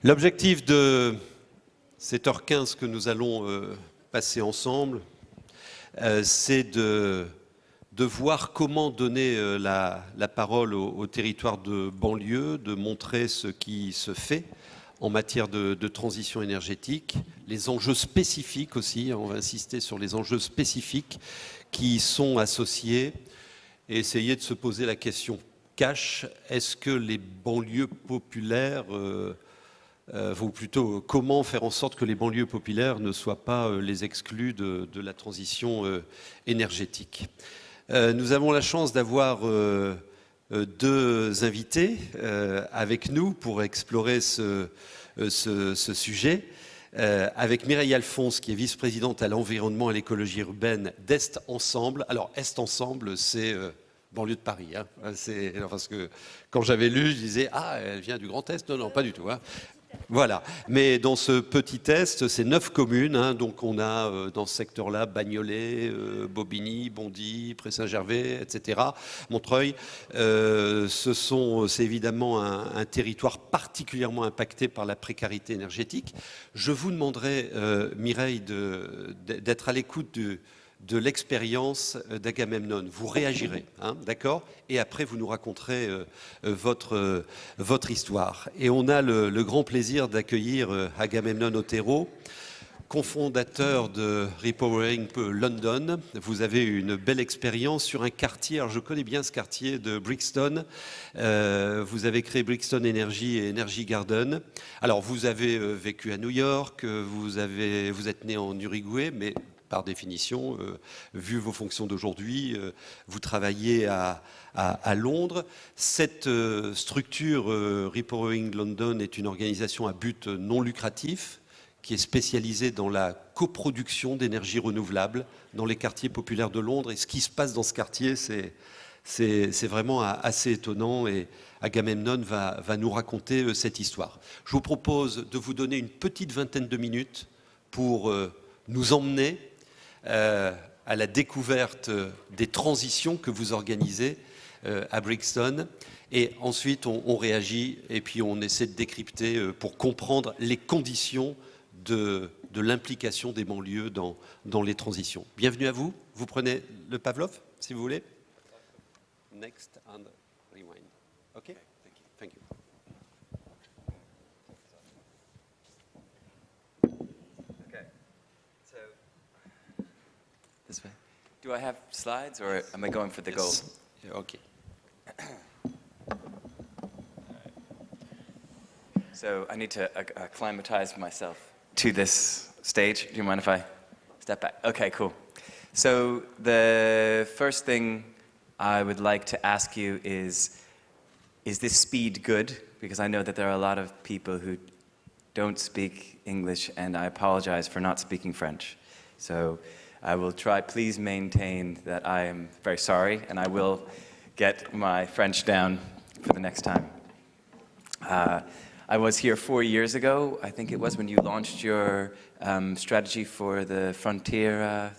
L'objectif de cette heure 15 que nous allons passer ensemble, c'est de voir comment donner la parole au territoire de banlieue, de montrer ce qui se fait en matière de transition énergétique, les enjeux spécifiques aussi, on va insister sur les enjeux spécifiques qui sont associés, et essayer de se poser la question cash, est-ce que les banlieues populaires, ou plutôt comment faire en sorte que les banlieues populaires ne soient pas les exclus de la transition énergétique. Nous avons la chance d'avoir deux invités avec nous pour explorer ce sujet. Avec Mireille Alphonse, qui est vice-présidente à l'environnement et à l'écologie urbaine d'Est Ensemble. Alors, Est Ensemble, c'est banlieue de Paris. Hein. Parce que quand j'avais lu, je disais « Ah, elle vient du Grand Est ». Non, non, pas du tout. Hein. Voilà, mais dans ce petit est, c'est 9 communes, hein, donc on a dans ce secteur-là Bagnolet, Bobigny, Bondy, Pré-Saint-Gervais, etc., Montreuil. C'est évidemment un territoire particulièrement impacté par la précarité énergétique. Je vous demanderai, Mireille, d'être à l'écoute de l'expérience d'Agamemnon. Vous réagirez, hein, d'accord? Et après, vous nous raconterez votre histoire. Et on a le grand plaisir d'accueillir Agamemnon Otero, cofondateur de Repowering London. Vous avez une belle expérience sur un quartier, alors je connais bien ce quartier de Brixton. Vous avez créé Brixton Energy et Energy Garden. Alors, vous avez vécu à New York, vous êtes né en Uruguay, mais par définition, vu vos fonctions d'aujourd'hui, vous travaillez à Londres. Cette structure, Repowering London, est une organisation à but non lucratif qui est spécialisée dans la coproduction d'énergie renouvelable dans les quartiers populaires de Londres. Et ce qui se passe dans ce quartier, c'est vraiment assez étonnant. Et Agamemnon va nous raconter cette histoire. Je vous propose de vous donner une petite vingtaine de minutes pour nous emmener à la découverte des transitions que vous organisez à Brixton. Et ensuite, on réagit et puis on essaie de décrypter pour comprendre les conditions de l'implication des banlieues dans les transitions. Bienvenue à vous. Vous prenez le Pavlov, si vous voulez. Next and rewind. OK? Thank you. This way. Do I have slides, or am I going for the gold? Yeah, okay. So I need to acclimatize myself to this stage. Do you mind if I step back? Okay, cool. So the first thing I would like to ask you is this speed good? Because I know that there are a lot of people who don't speak English, and I apologize for not speaking French. So I will try, please maintain that I am very sorry, and I will get my French down for the next time. I was here 4 years ago, I think it was, when you launched your strategy for the frontier,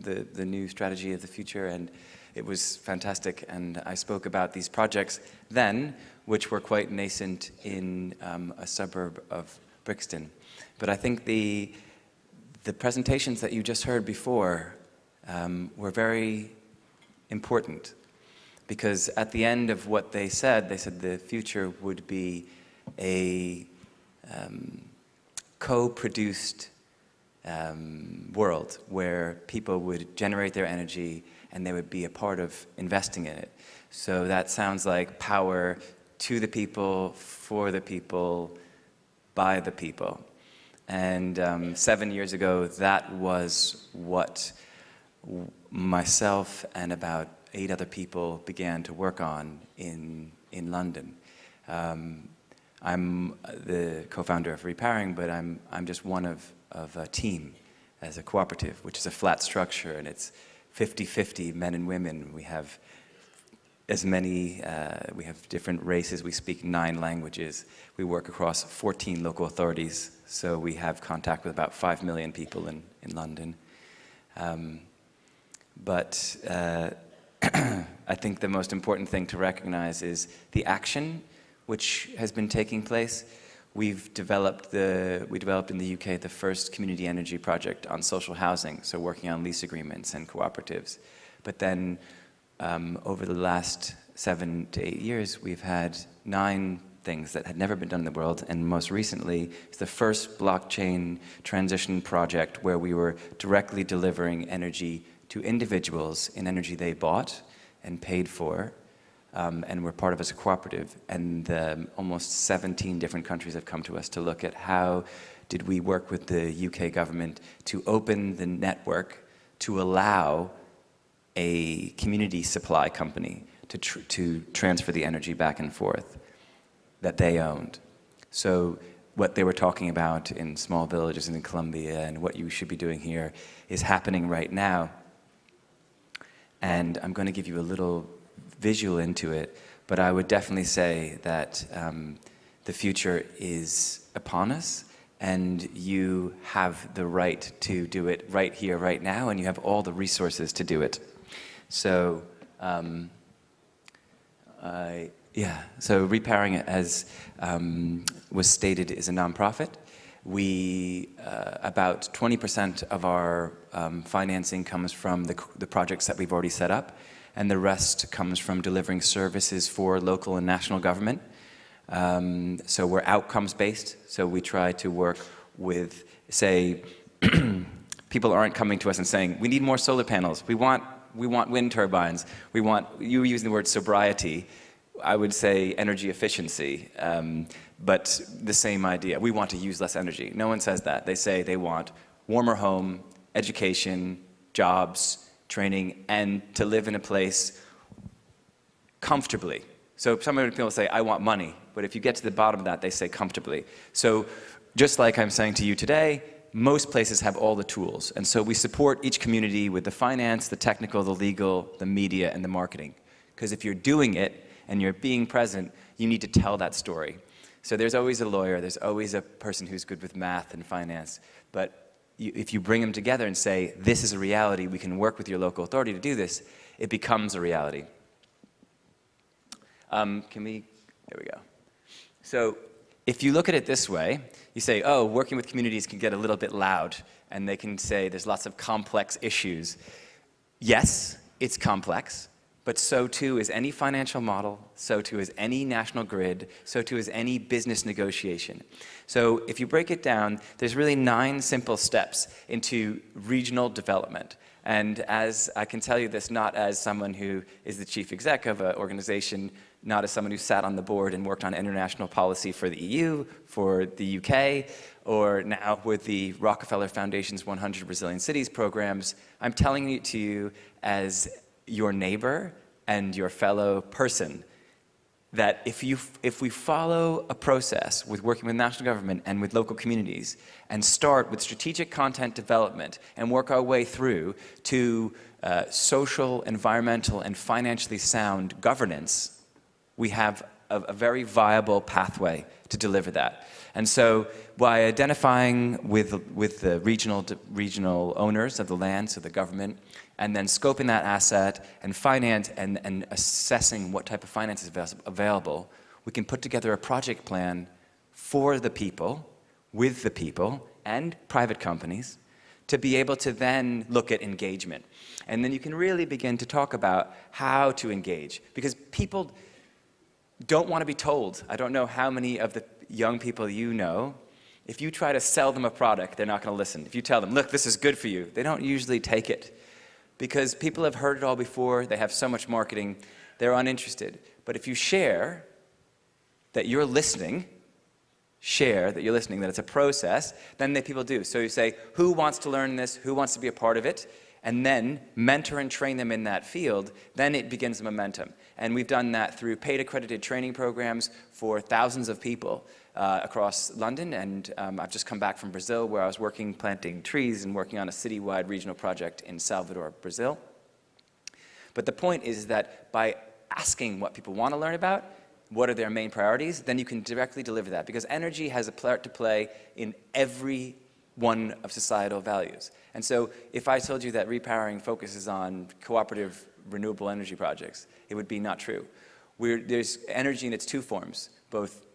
the new strategy of the future, and it was fantastic. And I spoke about these projects then, which were quite nascent in a suburb of Brixton. But I think the presentations that you just heard before were very important, because at the end of what they said the future would be a co-produced world where people would generate their energy and they would be a part of investing in it. So that sounds like power to the people, for the people, by the people. And 7 years ago, that was what myself and about 8 other people began to work on in London. I'm the co-founder of Repowering, but I'm just one of a team as a cooperative, which is a flat structure, and it's 50-50 men and women. We have we have different races. We speak 9 languages. We work across 14 local authorities, so we have contact with about 5 million people in London. But I think the most important thing to recognize is the action which has been taking place, we developed in the UK the first community energy project on social housing, so working on lease agreements and cooperatives. But then over the last 7 to 8 years, we've had 9 things that had never been done in the world, and most recently, it's the first blockchain transition project where we were directly delivering energy to individuals in energy they bought and paid for, and we're part of as a cooperative. And almost 17 different countries have come to us to look at how did we work with the UK government to open the network to allow a community supply company to transfer the energy back and forth that they owned. So what they were talking about in small villages in Colombia and what you should be doing here is happening right now. And I'm going to give you a little visual into it, but I would definitely say that the future is upon us, and you have the right to do it right here, right now, and you have all the resources to do it. So, so Repowering, as was stated, is a nonprofit. We, about 20% of our financing comes from the projects that we've already set up, and the rest comes from delivering services for local and national government. So we're outcomes-based, so we try to work with, say, people aren't coming to us and saying, we need more solar panels, we want wind turbines, you were using the word sobriety, I would say energy efficiency, but the same idea. We want to use less energy. No one says that. They say they want warmer home, education, jobs, training, and to live in a place comfortably. So some people say, I want money, but if you get to the bottom of that, they say comfortably. So just like I'm saying to you today, most places have all the tools. And so we support each community with the finance, the technical, the legal, the media, and the marketing. Because if you're doing it and you're being present, you need to tell that story. So there's always a lawyer, there's always a person who's good with math and finance, but if you bring them together and say, this is a reality, we can work with your local authority to do this, it becomes a reality. There we go. So if you look at it this way, you say, oh, working with communities can get a little bit loud, and they can say there's lots of complex issues. Yes, it's complex, but so too is any financial model, so too is any national grid, so too is any business negotiation. So if you break it down, there's really 9 simple steps into regional development. And as I can tell you this, not as someone who is the chief exec of an organization, not as someone who sat on the board and worked on international policy for the EU, for the UK, or now with the Rockefeller Foundation's 100 Resilient Cities programs. I'm telling it to you as your neighbor and your fellow person, that if we follow a process with working with national government and with local communities and start with strategic content development and work our way through to social, environmental, and financially sound governance, we have a very viable pathway to deliver that. And so by identifying with the regional owners of the land, so the government, and then scoping that asset and finance and assessing what type of finance is available, we can put together a project plan for the people, with the people, and private companies to be able to then look at engagement. And then you can really begin to talk about how to engage, because people don't want to be told. I don't know how many of the young people you know, if you try to sell them a product, they're not going to listen. If you tell them, look, this is good for you, they don't usually take it. Because people have heard it all before, they have so much marketing, they're uninterested. But if you share that you're listening, that it's a process, then people do. So you say, who wants to learn this, who wants to be a part of it? And then mentor and train them in that field, then it begins momentum. And we've done that through paid accredited training programs for thousands of people across London. And I've just come back from Brazil, where I was planting trees and working on a citywide regional project in Salvador, Brazil. But the point is that by asking what people want to learn about, what are their main priorities, then you can directly deliver that. Because energy has a part to play in every one of societal values. And so if I told you that Repowering focuses on cooperative renewable energy projects, it would be not true. There's energy in its 2 forms, both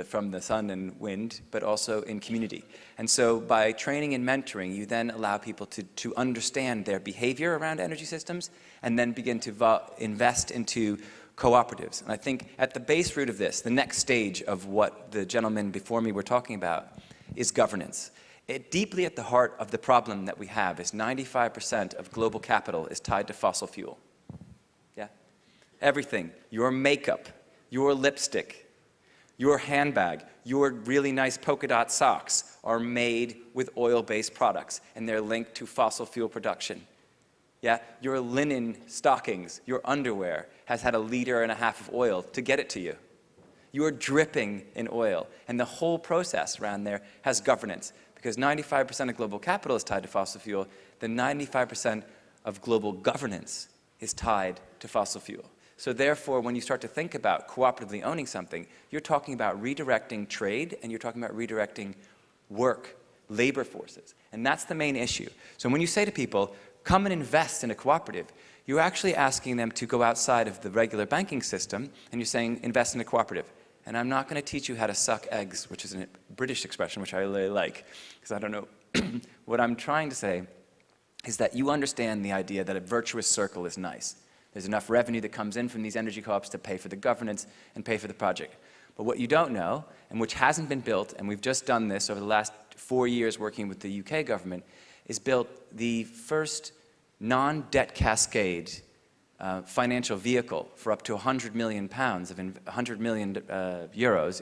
from the sun and wind, but also in community. And so by training and mentoring, you then allow people to understand their behavior around energy systems and then begin to invest into cooperatives. And I think at the base root of this, the next stage of what the gentlemen before me were talking about is governance. Deeply at the heart of the problem that we have is 95% of global capital is tied to fossil fuel. Yeah? Everything, your makeup, your lipstick, your handbag, your really nice polka dot socks are made with oil-based products, and they're linked to fossil fuel production. Yeah? Your linen stockings, your underwear has had 1.5 liters of oil to get it to you. You are dripping in oil, and the whole process around there has governance. Because 95% of global capital is tied to fossil fuel, then 95% of global governance is tied to fossil fuel. So therefore, when you start to think about cooperatively owning something, you're talking about redirecting trade, and you're talking about redirecting work, labor forces. And that's the main issue. So when you say to people, come and invest in a cooperative, you're actually asking them to go outside of the regular banking system, and you're saying, invest in a cooperative. And I'm not going to teach you how to suck eggs, which is a British expression, which I really like, because I don't know. What I'm trying to say is that you understand the idea that a virtuous circle is nice. There's enough revenue that comes in from these energy co-ops to pay for the governance and pay for the project. But what you don't know, and which hasn't been built, and we've just done this over the last 4 years working with the UK government, is built the first non-debt cascade financial vehicle for up to £100 million euros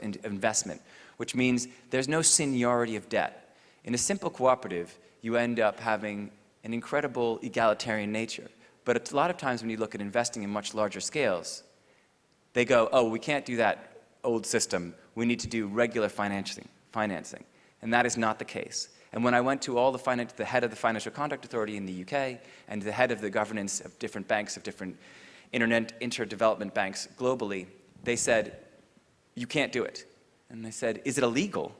in investment, which means there's no seniority of debt. In a simple cooperative, you end up having an incredible egalitarian nature. But a lot of times when you look at investing in much larger scales, they go, oh, we can't do that old system. We need to do regular financing. And that is not the case. And when I went to all the head of the Financial Conduct Authority in the UK and the head of the governance of different banks, of different interdevelopment banks globally, they said, you can't do it. And I said, is it illegal?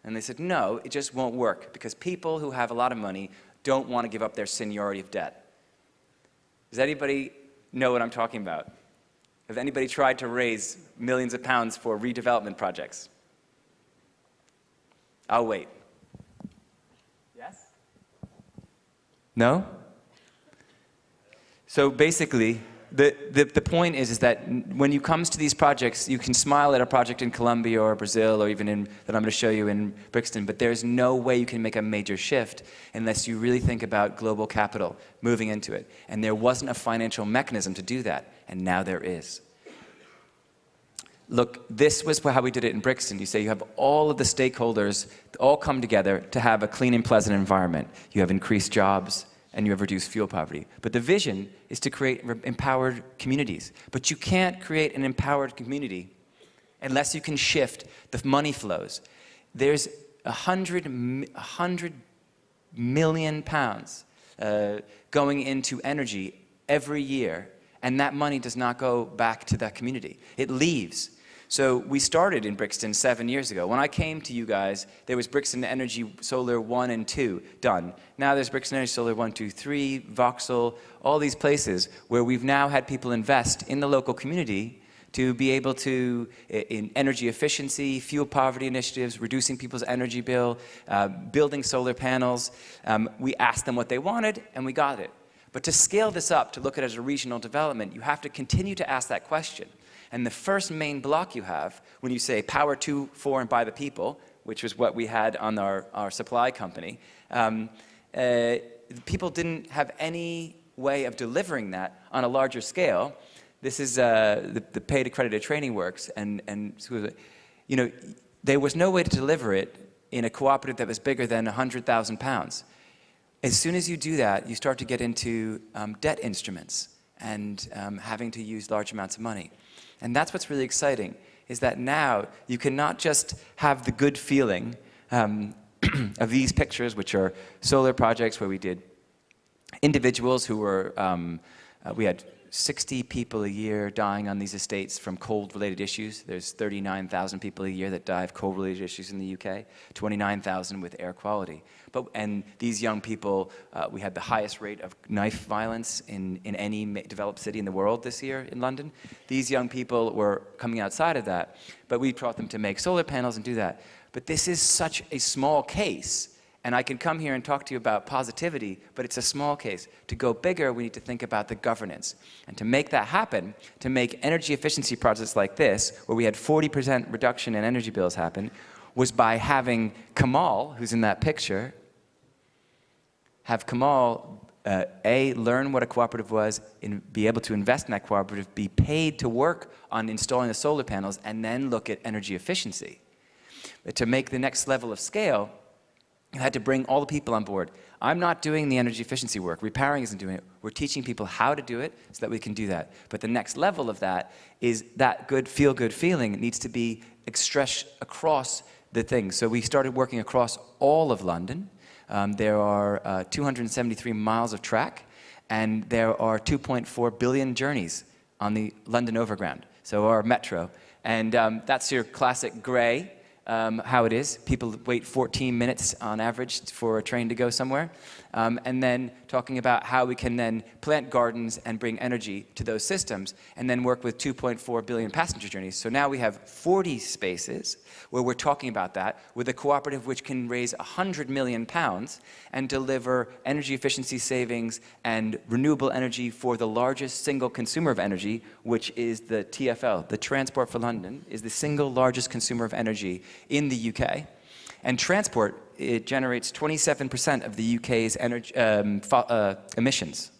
And they said, no, it just won't work because people who have a lot of money don't want to give up their seniority of debt. Does anybody know what I'm talking about? Has anybody tried to raise millions of pounds for redevelopment projects? I'll wait. Yes? No? So basically, the point is that when you come to these projects, you can smile at a project in Colombia or Brazil or even that I'm going to show you in Brixton, but there's no way you can make a major shift unless you really think about global capital moving into it. And there wasn't a financial mechanism to do that, and now there is. Look, this was how we did it in Brixton. You say you have all of the stakeholders all come together to have a clean and pleasant environment. You have increased jobs, and you have reduced fuel poverty. But the vision is to create empowered communities. But you can't create an empowered community unless you can shift the money flows. There's 100 million pounds going into energy every year, and that money does not go back to that community. It leaves. So we started in Brixton 7 years ago. When I came to you guys, there was Brixton Energy Solar 1 and 2 done. Now there's Brixton Energy Solar 1, 2, 3, Vauxhall, all these places where we've now had people invest in the local community to be able to, in energy efficiency, fuel poverty initiatives, reducing people's energy bill, building solar panels. We asked them what they wanted, and we got it. But to scale this up, to look at it as a regional development, you have to continue to ask that question. And the first main block you have, when you say power to, for, and by the people, which was what we had on our supply company, people didn't have any way of delivering that on a larger scale. This is the paid accredited training works, and you know, there was no way to deliver it in a cooperative that was bigger than £100,000. As soon as you do that, you start to get into debt instruments and having to use large amounts of money. And that's what's really exciting, is that now you can not just have the good feeling of these pictures, which are solar projects where we did individuals who were We had 60 people a year dying on these estates from cold-related issues. There's 39,000 people a year that die of cold-related issues in the UK, 29,000 with air quality. And these young people, we had the highest rate of knife violence in any developed city in the world this year in London. These young people were coming outside of that, but we taught them to make solar panels and do that. But this is such a small case. And I can come here and talk to you about positivity, but it's a small case. To go bigger, we need to think about the governance. And to make that happen, to make energy efficiency projects like this, where we had 40% reduction in energy bills happen, was by having Kamal, who's in that picture, have Kamal, learn what a cooperative was, be able to invest in that cooperative, be paid to work on installing the solar panels, and then look at energy efficiency. But to make the next level of scale, you had to bring all the people on board. I'm not doing the energy efficiency work. Repowering isn't doing it. We're teaching people how to do it so that we can do that. But the next level of that is that good feel-good feeling needs to be expressed across the things. So we started working across all of London. There are 273 miles of track, and there are 2.4 billion journeys on the London Overground, so our metro. And that's your classic grey. How it is. People wait 14 minutes on average for a train to go somewhere. And then talking about how we can then plant gardens and bring energy to those systems and then work with 2.4 billion passenger journeys. So now we have 40 spaces where we're talking about that with a cooperative which can raise £100 million and deliver energy efficiency savings and renewable energy for the largest single consumer of energy, which is the TfL. The Transport for London is the single largest consumer of energy in the UK. And transport, it generates 27% of the UK's energy, emissions.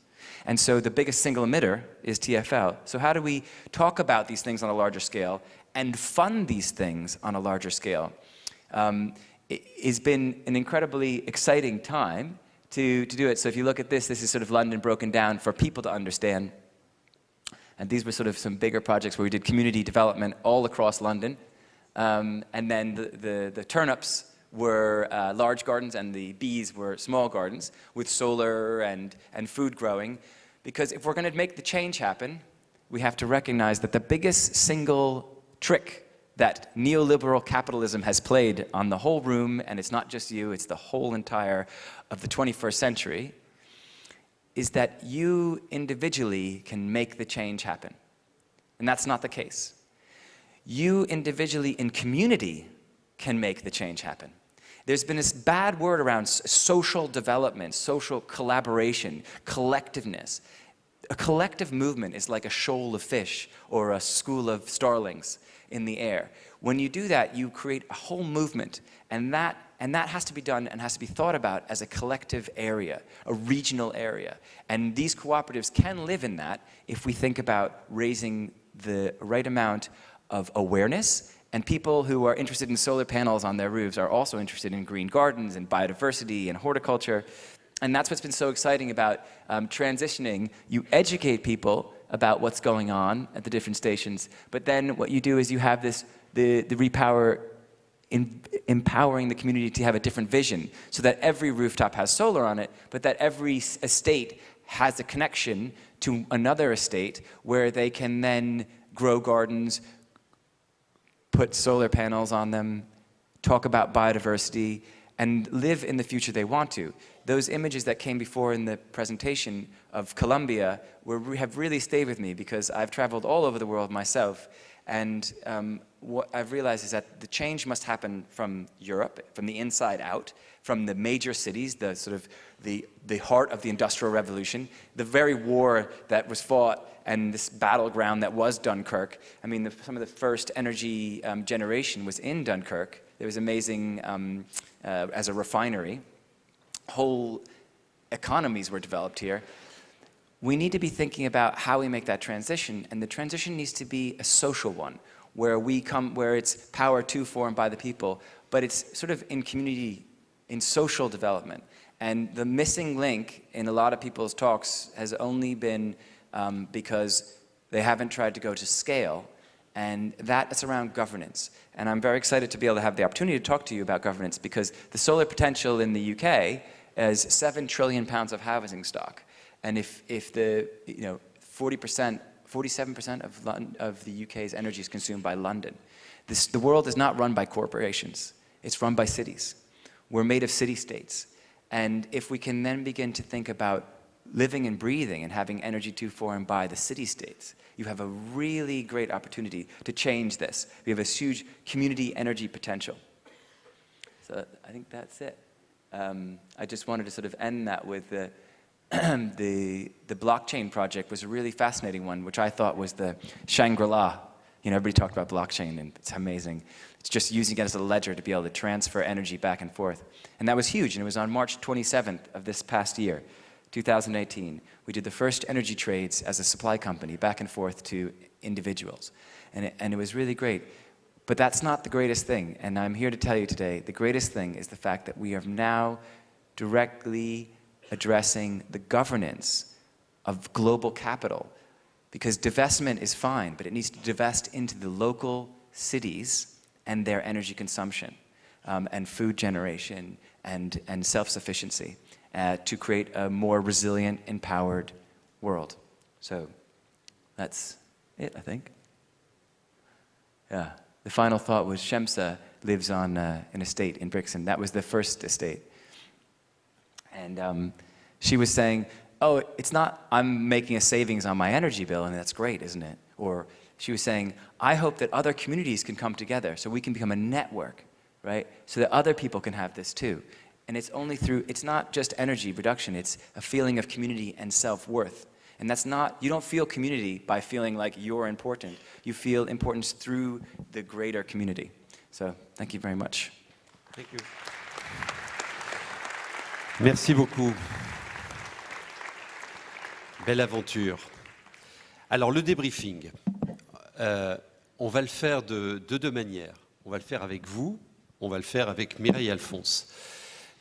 And so the biggest single emitter is TfL. So how do we talk about these things on a larger scale and fund these things on a larger scale? It's been an incredibly exciting time to do it. So if you look at this is sort of London broken down for people to understand. And these were sort of some bigger projects where we did community development all across London. And then the turnips were large gardens and the bees were small gardens with solar and food growing. Because if we're going to make the change happen, we have to recognize that the biggest single trick that neoliberal capitalism has played on the whole room, and it's not just you, it's the whole entire of the 21st century, is that you individually can make the change happen. And that's not the case. You individually in community can make the change happen. There's been this bad word around social development, social collaboration, collectiveness. A collective movement is like a shoal of fish or a school of starlings in the air. When you do that, you create a whole movement, and that has to be done and has to be thought about as a collective area, a regional area. And these cooperatives can live in that if we think about raising the right amount of awareness, and people who are interested in solar panels on their roofs are also interested in green gardens and biodiversity and horticulture. And that's what's been so exciting about transitioning. You educate people about what's going on at the different stations, but then what you do is you have this, the repower, empowering the community to have a different vision, so that every rooftop has solar on it, but that every estate has a connection to another estate where they can then grow gardens, put solar panels on them, talk about biodiversity, and live in the future they want to. Those images that came before in the presentation of Colombia have really stayed with me because I've traveled all over the world myself, and what I've realized is that the change must happen from Europe, from the inside out, from the major cities, the sort of the heart of the Industrial Revolution, the very war that was fought and this battleground that was Dunkirk. I mean, some of the first energy generation was in Dunkirk. It was amazing as a refinery. Whole economies were developed here. We need to be thinking about how we make that transition, and the transition needs to be a social one, where it's power to, for, and by the people, but it's sort of in community, in social development. And the missing link in a lot of people's talks has only been because they haven't tried to go to scale, and that is around governance. And I'm very excited to be able to have the opportunity to talk to you about governance, because the solar potential in the UK is £7 trillion of housing stock. And if the 47% of the UK's energy is consumed by London. The world is not run by corporations. It's run by cities. We're made of city-states. And if we can then begin to think about living and breathing and having energy to, for, and by the city-states, you have a really great opportunity to change this. We have this huge community energy potential. So I think that's it. I just wanted to sort of end that with the blockchain project was a really fascinating one, which I thought was the Shangri-La. You know, everybody talked about blockchain, and it's amazing. It's just using it as a ledger to be able to transfer energy back and forth. And that was huge, and it was on March 27th of this past year, 2018. We did the first energy trades as a supply company back and forth to individuals. And it was really great. But that's not the greatest thing, and I'm here to tell you today, the greatest thing is the fact that we are now directly addressing the governance of global capital. Because divestment is fine, but it needs to divest into the local cities and their energy consumption and food generation and self-sufficiency to create a more resilient, empowered world. So that's it, I think. Yeah. The final thought was Shemsa lives on an estate in Brixton. That was the first estate. And she was saying, oh, it's not I'm making a savings on my energy bill, and that's great, isn't it? Or she was saying, I hope that other communities can come together so we can become a network, right? So that other people can have this too. And it's only through, it's not just energy reduction, it's a feeling of community and self-worth. And that's not, you don't feel community by feeling like you're important. You feel importance through the greater community. So, thank you very much. Thank you. Merci beaucoup. Belle aventure. Alors, le débriefing, on va le faire de deux manières. On va le faire avec vous, on va le faire avec Mireille Alphonse.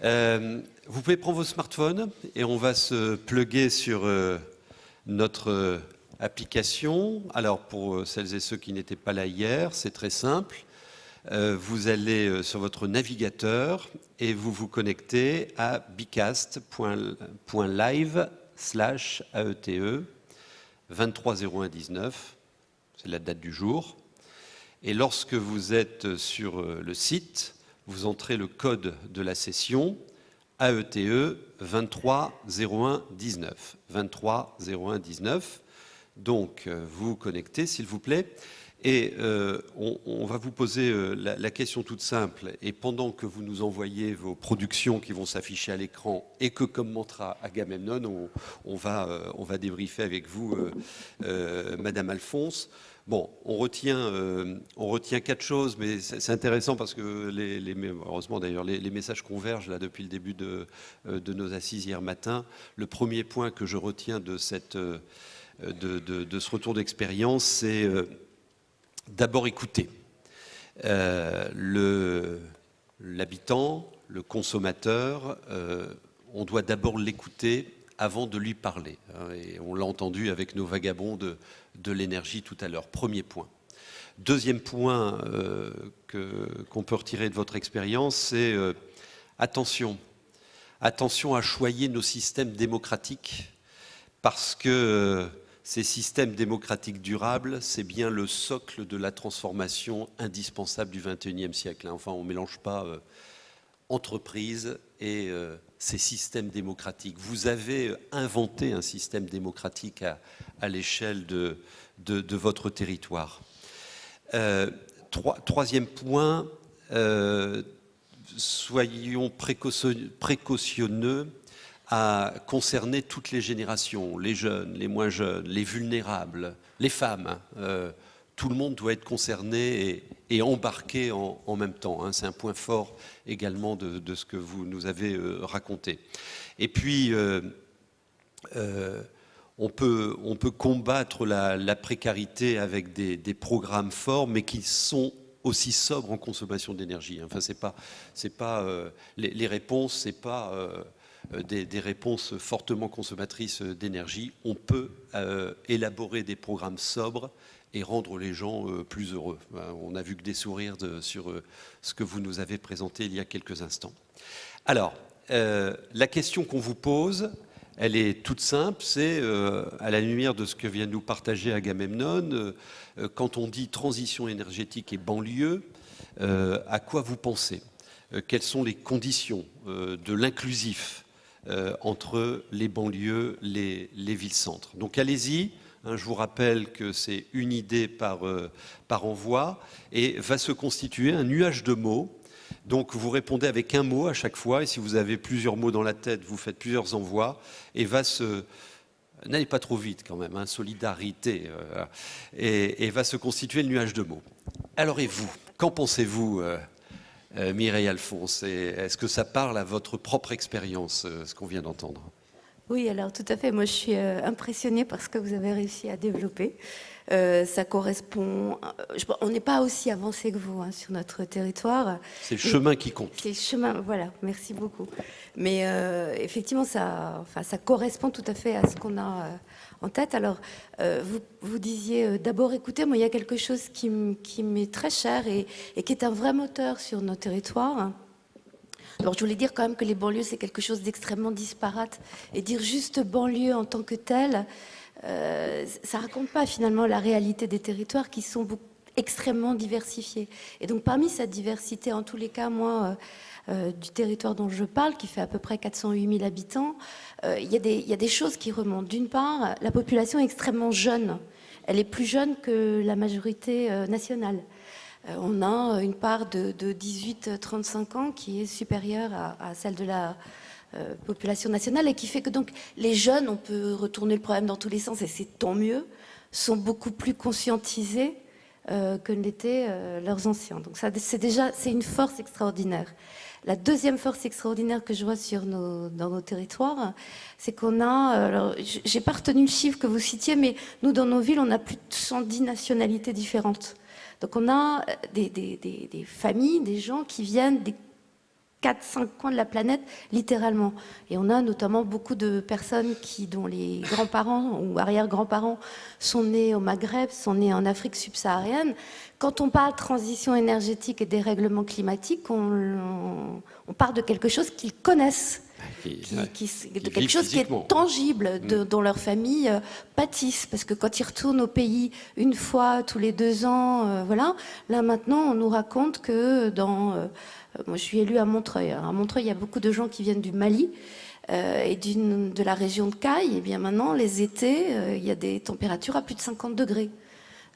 Vous pouvez prendre vos smartphones et on va se plugger sur notre application. Alors, pour celles et ceux qui n'étaient pas là hier, c'est très simple. Vous allez sur votre navigateur et vous vous connectez à bicast.live/AETE 230119, c'est la date du jour. Et lorsque vous êtes sur le site, vous entrez le code de la session AETE 230119. 230119. Donc, vous vous connectez, s'il vous plaît. Et on va vous poser la question toute simple. Et pendant que vous nous envoyez vos productions qui vont s'afficher à l'écran et que commentera Agamemnon, on va débriefer avec vous, Madame Alphonse. Bon, on retient 4 choses, mais c'est intéressant parce que, heureusement d'ailleurs, les messages convergent là depuis le début de nos assises hier matin. Le premier point que je retiens de ce retour d'expérience, c'est d'abord écouter l'habitant, le consommateur. On doit d'abord l'écouter avant de lui parler. Et on l'a entendu avec nos vagabonds de l'énergie tout à l'heure. Premier point. Deuxième point qu'on peut retirer de votre expérience, c'est attention à choyer nos systèmes démocratiques, parce que ces systèmes démocratiques durables, c'est bien le socle de la transformation indispensable du XXIe siècle. Enfin, on ne mélange pas entreprise et ces systèmes démocratiques. Vous avez inventé un système démocratique à l'échelle de votre territoire. Troisième point, soyons précautionneux à concerner toutes les générations, les jeunes, les moins jeunes, les vulnérables, les femmes. Tout le monde doit être concerné et embarqué en même temps. C'est un point fort également de ce que vous nous avez raconté. Et puis, on peut combattre la précarité avec des programmes forts, mais qui sont aussi sobres en consommation d'énergie. Enfin, les réponses, c'est pas des réponses fortement consommatrices d'énergie. On peut élaborer des programmes sobres et rendre les gens plus heureux. On n'a vu que des sourires sur ce que vous nous avez présenté il y a quelques instants. Alors, la question qu'on vous pose, Elle est toute simple, c'est à la lumière de ce que vient de nous partager Agamemnon, quand on dit transition énergétique et banlieue, à quoi vous pensez? Quelles sont les conditions de l'inclusif entre les banlieues, les villes-centres? Donc allez-y, hein, je vous rappelle que c'est une idée par envoi et va se constituer un nuage de mots. Donc vous répondez avec un mot à chaque fois et si vous avez plusieurs mots dans la tête, vous faites plusieurs envois et va se... N'allez pas trop vite quand même, hein, solidarité, et va se constituer le nuage de mots. Alors et vous, qu'en pensez-vous Mireille Alphonse, est-ce que ça parle à votre propre expérience, ce qu'on vient d'entendre? Oui, alors tout à fait. Moi, je suis impressionnée par ce que vous avez réussi à développer. Ça correspond... on n'est pas aussi avancé que vous hein, sur notre territoire. C'est le chemin qui compte. C'est le chemin, voilà, merci beaucoup. Mais effectivement, ça correspond tout à fait à ce qu'on a en tête. Alors, vous disiez d'abord écoutez, moi, il y a quelque chose qui m'est très cher et qui est un vrai moteur sur nos territoires. Alors, je voulais dire quand même que les banlieues, c'est quelque chose d'extrêmement disparate. Et dire juste banlieue en tant que telle, ça ne raconte pas finalement la réalité des territoires qui sont extrêmement diversifiés. Et donc, parmi cette diversité, en tous les cas, moi, du territoire dont je parle, qui fait à peu près 408 000 habitants, il y a des choses qui remontent. D'une part, la population est extrêmement jeune. Elle est plus jeune que la majorité nationale. On a une part de 18-35 ans qui est supérieure à celle de la population nationale et qui fait que donc les jeunes, on peut retourner le problème dans tous les sens et c'est tant mieux, sont beaucoup plus conscientisés que ne l'étaient leurs anciens. Donc ça, c'est une force extraordinaire. La deuxième force extraordinaire que je vois dans nos territoires, c'est qu'on a, alors j'ai pas retenu le chiffre que vous citiez, mais nous dans nos villes, on a plus de 110 nationalités différentes. Donc on a des familles, des gens qui viennent des 4-5 coins de la planète, littéralement. Et on a notamment beaucoup de personnes dont les grands-parents ou arrière-grands-parents sont nés au Maghreb, sont nés en Afrique subsaharienne. Quand on parle transition énergétique et dérèglement climatique, on parle de quelque chose qu'ils connaissent. De quelque chose qui est tangible, dont leur famille pâtissent. Parce que quand ils retournent au pays une fois tous les 2 ans, voilà, là maintenant on nous raconte que moi je suis élue à Montreuil. Alors, à Montreuil, il y a beaucoup de gens qui viennent du Mali et de la région de Caille. Et bien maintenant, les étés, il y a des températures à plus de 50 degrés.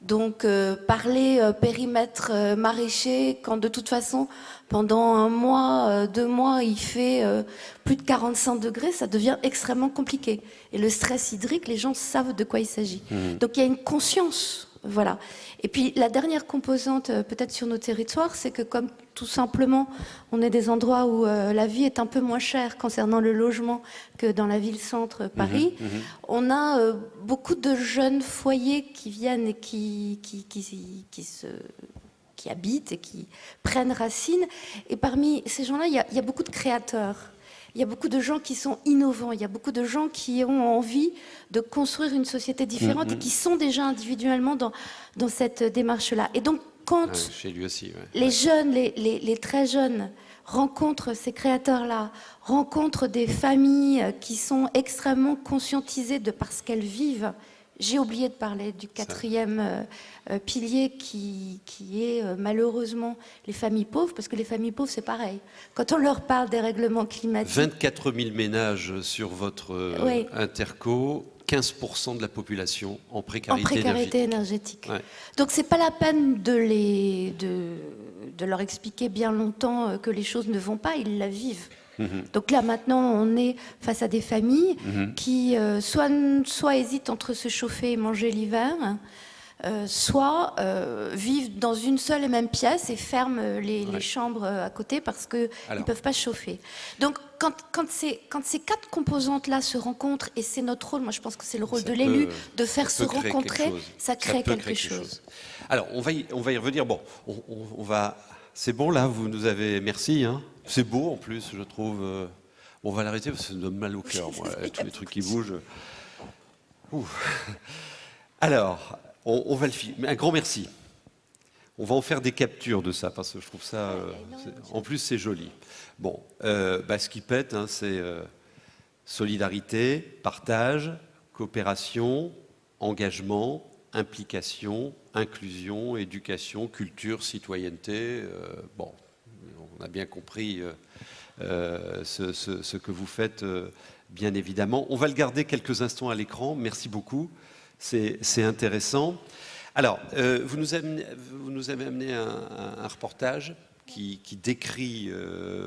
Donc parler périmètre maraîcher quand de toute façon pendant 1 mois, 2 mois il fait plus de 45 degrés, ça devient extrêmement compliqué. Et le stress hydrique, les gens savent de quoi il s'agit. Donc il y a une conscience, voilà. Et puis la dernière composante peut-être sur nos territoires, c'est que comme tout simplement on est des endroits où la vie est un peu moins chère concernant le logement que dans la ville-centre Paris, on a beaucoup de jeunes foyers qui viennent et qui habitent et qui prennent racine. Et parmi ces gens-là, il y a beaucoup de créateurs. Il y a beaucoup de gens qui sont innovants. Il y a beaucoup de gens qui ont envie de construire une société différente et qui sont déjà individuellement dans cette démarche-là. Et donc, quand chez lui aussi, les jeunes, les très jeunes rencontrent ces créateurs-là, rencontrent des familles qui sont extrêmement conscientisées de par ce qu'elles vivent. J'ai oublié de parler du 4e pilier qui est malheureusement les familles pauvres, parce que les familles pauvres, c'est pareil. Quand on leur parle des règlements climatiques... 24 000 ménages sur votre interco, 15% de la population en précarité énergétique. Ouais. Donc c'est pas la peine de leur expliquer bien longtemps que les choses ne vont pas, ils la vivent. Donc là maintenant on est face à des familles qui soit hésitent entre se chauffer et manger l'hiver, soit vivent dans une seule et même pièce et ferment les chambres à côté parce qu'ils ne peuvent pas se chauffer. Donc quand ces 4 composantes-là se rencontrent, et c'est notre rôle, moi je pense que c'est le rôle de l'élu, de faire se rencontrer, ça crée quelque chose. Alors on va y revenir, bon, on va... C'est bon là, vous nous avez... Merci, hein. C'est beau en plus, je trouve. On va l'arrêter parce que ça me donne mal au cœur, moi, tous les trucs qui bougent. Alors, on va le filmer. Un grand merci. On va en faire des captures de ça parce que je trouve ça... en plus, c'est joli. Bon, ce qui pète, hein, c'est Solidarité, partage, coopération, engagement, implication, inclusion, éducation, culture, citoyenneté. Bon, on a bien compris ce que vous faites, bien évidemment. On va le garder quelques instants à l'écran. Merci beaucoup. C'est intéressant. Alors, vous nous avez amené un reportage qui décrit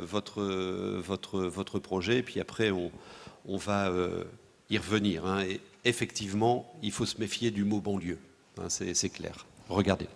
votre projet, et puis après, on va y revenir. Hein. Et effectivement, il faut se méfier du mot banlieue. Hein, c'est clair. Regardez.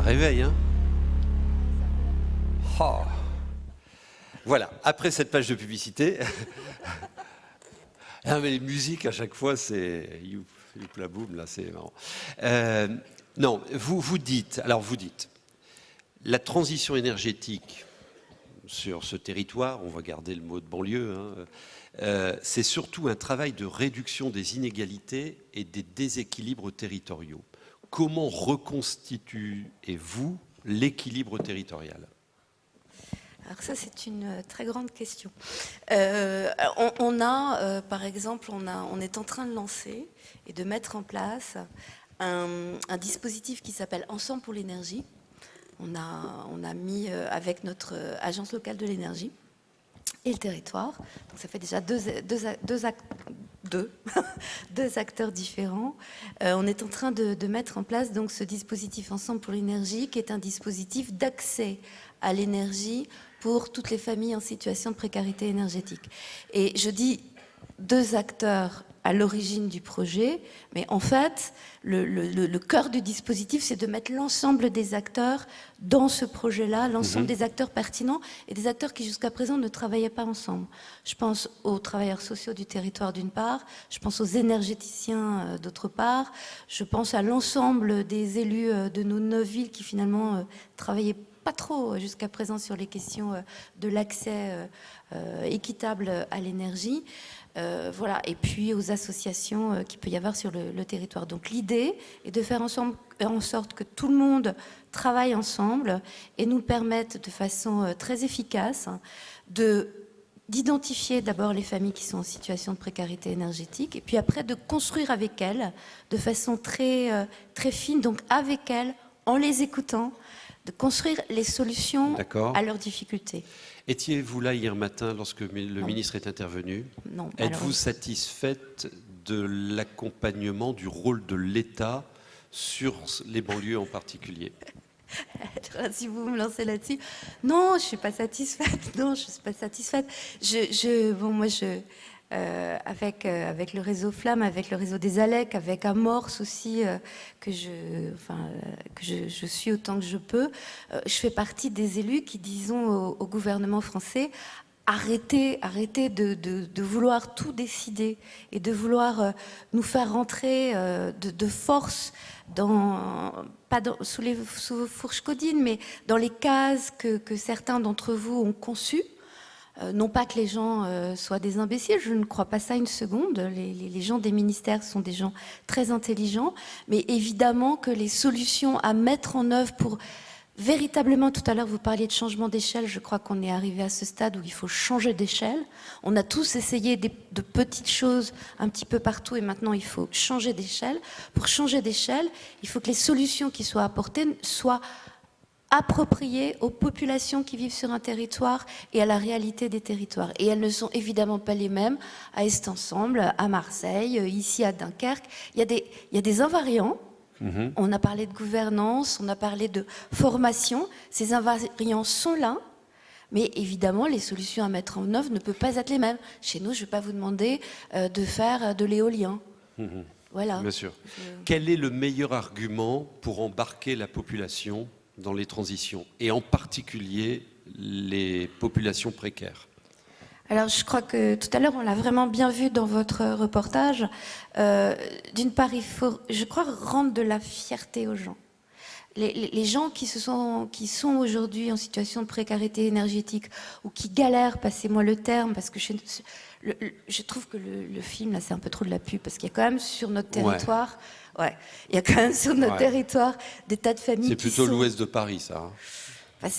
Réveil, hein. Oh. Voilà, après cette page de publicité, ah, mais les musiques à chaque fois, c'est youp la boum, là, c'est marrant. Non, vous dites, la transition énergétique sur ce territoire, on va garder le mot de banlieue, hein, c'est surtout un travail de réduction des inégalités et des déséquilibres territoriaux. Comment reconstituez-vous l'équilibre territorial ? Alors ça, c'est une très grande question. Par exemple, on est en train de lancer et de mettre en place un dispositif qui s'appelle Ensemble pour l'énergie. On a mis avec notre agence locale de l'énergie et le territoire. Donc ça fait déjà deux acteurs différents. On est en train de mettre en place donc ce dispositif Ensemble pour l'énergie, qui est un dispositif d'accès à l'énergie pour toutes les familles en situation de précarité énergétique. Et je dis deux acteurs à l'origine du projet, mais en fait, le cœur du dispositif, c'est de mettre l'ensemble des acteurs dans ce projet-là, l'ensemble des acteurs pertinents et des acteurs qui jusqu'à présent ne travaillaient pas ensemble. Je pense aux travailleurs sociaux du territoire d'une part, je pense aux énergéticiens d'autre part, je pense à l'ensemble des élus de nos 9 villes qui finalement travaillaient pas trop jusqu'à présent sur les questions de l'accès équitable à l'énergie. Voilà. Et puis aux associations qu'il peut y avoir sur le territoire. Donc l'idée est de faire en sorte que tout le monde travaille ensemble et nous permette de façon très efficace de d'identifier d'abord les familles qui sont en situation de précarité énergétique, et puis après de construire avec elles de façon très, très fine, donc avec elles, en les écoutant, de construire les solutions à leurs difficultés. Étiez-vous là hier matin lorsque le ministre est intervenu? Non. Êtes-vous satisfaite de l'accompagnement, du rôle de l'État sur les banlieues en particulier? Si vous me lancez là-dessus, non, je ne suis pas satisfaite. Non, je ne suis pas satisfaite. Avec le réseau Flamme, avec le réseau des ALEC, avec Amorce aussi, que je suis autant que je peux, je fais partie des élus qui disons au gouvernement français: arrêtez de vouloir tout décider et de vouloir nous faire rentrer de force sous vos fourches codines, mais dans les cases que certains d'entre vous ont conçues. Non pas que les gens soient des imbéciles, je ne crois pas ça une seconde. Les gens des ministères sont des gens très intelligents, mais évidemment que les solutions à mettre en œuvre pour véritablement, tout à l'heure vous parliez de changement d'échelle, je crois qu'on est arrivé à ce stade où il faut changer d'échelle. On a tous essayé de petites choses un petit peu partout et maintenant il faut changer d'échelle. Pour changer d'échelle, il faut que les solutions qui soient apportées soient appropriées aux populations qui vivent sur un territoire et à la réalité des territoires. Et elles ne sont évidemment pas les mêmes à Est-Ensemble, à Marseille, ici à Dunkerque. Il y a des invariants. On a parlé de gouvernance, on a parlé de formation. Ces invariants sont là, mais évidemment, les solutions à mettre en œuvre ne peuvent pas être les mêmes. Chez nous, je ne vais pas vous demander de faire de l'éolien. Voilà. Bien sûr. Quel est le meilleur argument pour embarquer la population dans les transitions, et en particulier les populations précaires? Alors, je crois que tout à l'heure, on l'a vraiment bien vu dans votre reportage. D'une part, il faut, je crois, rendre de la fierté aux gens. Les gens qui sont aujourd'hui en situation de précarité énergétique ou qui galèrent, passez-moi le terme, parce que je trouve que le film, là, c'est un peu trop de la pub, parce qu'il y a quand même sur notre territoire... Ouais, il y a quand même sur notre territoire des tas de familles. C'est plutôt l'ouest de Paris, ça. Hein.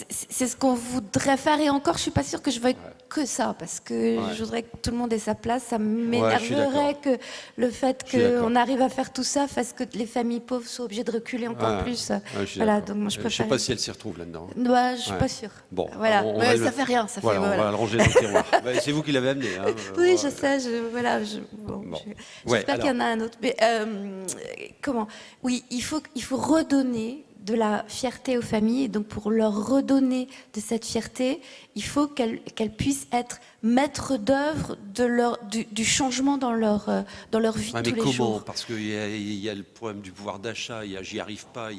C'est ce qu'on voudrait faire, et encore, je suis pas sûre que je veuille que ça, parce que je voudrais que tout le monde ait sa place. Ça m'énerverait que le fait qu'on arrive à faire tout ça fasse que les familles pauvres soient obligées de reculer encore plus. Voilà, donc moi, je ne sais pas si elle s'y retrouve là-dedans. Je suis pas sûre. Bon, voilà, ça fait rien. Ça fait, on va le ranger dans le tiroir. C'est vous qui l'avez amené. Hein. Oui, je sais. J'espère qu'il y en a un autre. Mais comment? Oui, il faut redonner de la fierté aux familles, et donc pour leur redonner de cette fierté, il faut qu'elles puissent être maîtres d'œuvre du changement dans leur vie de tous les jours. Mais comment? Parce qu'il y a le problème du pouvoir d'achat, j'y arrive pas,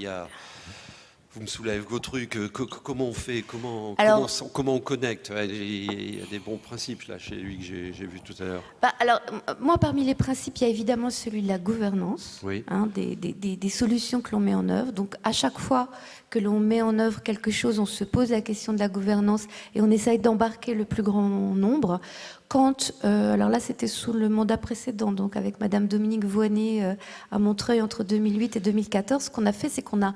vous me soulevez vos trucs, comment on fait, comment on connecte? Il y a des bons principes là chez lui que j'ai vu tout à l'heure. Alors, moi, parmi les principes, il y a évidemment celui de la gouvernance, des solutions que l'on met en œuvre. Donc, à chaque fois que l'on met en œuvre quelque chose, on se pose la question de la gouvernance et on essaye d'embarquer le plus grand nombre. Alors là, c'était sous le mandat précédent, donc avec Madame Dominique Voynet à Montreuil entre 2008 et 2014, ce qu'on a fait, c'est qu'on a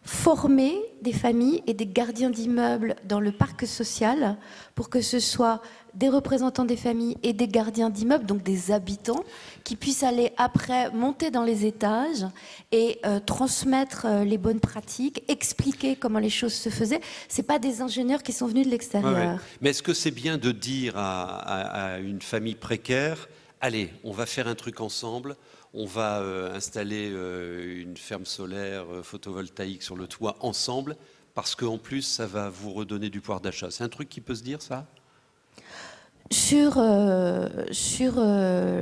former des familles et des gardiens d'immeubles dans le parc social pour que ce soit des représentants des familles et des gardiens d'immeubles, donc des habitants, qui puissent aller après monter dans les étages et transmettre les bonnes pratiques, expliquer comment les choses se faisaient. C'est pas des ingénieurs qui sont venus de l'extérieur. Mais est-ce que c'est bien de dire à une famille précaire: allez, on va faire un truc ensemble, on va installer une ferme solaire photovoltaïque sur le toit ensemble, parce qu'en plus, ça va vous redonner du pouvoir d'achat? C'est un truc qui peut se dire, ça? Sur